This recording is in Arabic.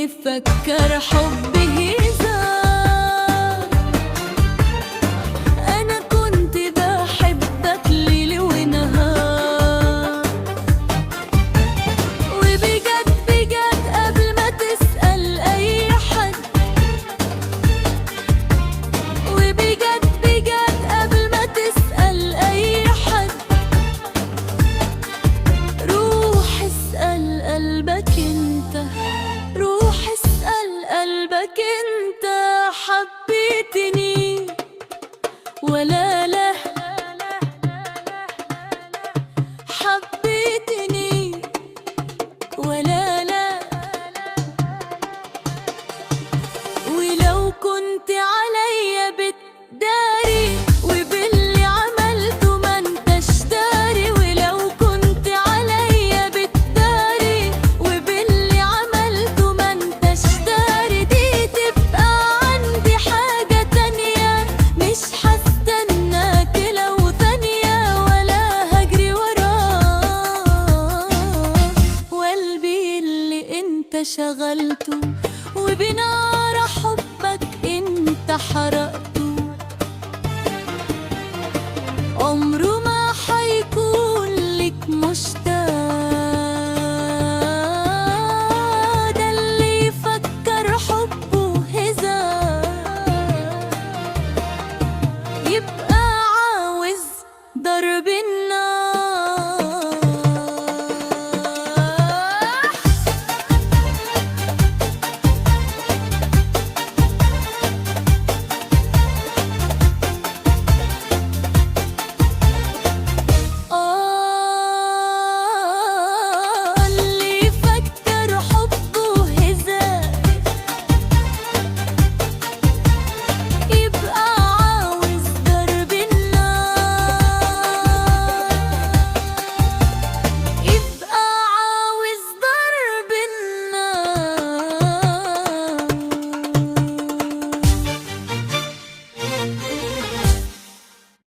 فكر حبه هزار. أنا كنت بحبك ليل ونهار، وبجد بجد قبل ما تسأل أي حد، وبجد بجد قبل ما تسأل أي حد، روح اسأل قلبك انت، روح اسأل قلبك انت. حبيتني ولا لا؟ حبيتني ولا لا؟ ولو كنت عليا بتداري وباللي عملته ما انتش داري، ولو كنت عليا بتداري وباللي عملته ما انتش داري، دي تبقى عندي حاجة تانية، مش هستناك لو ثانية ولا هجري وراه. وقلبي اللي انت شغلته وبنار حبك انت حرقت،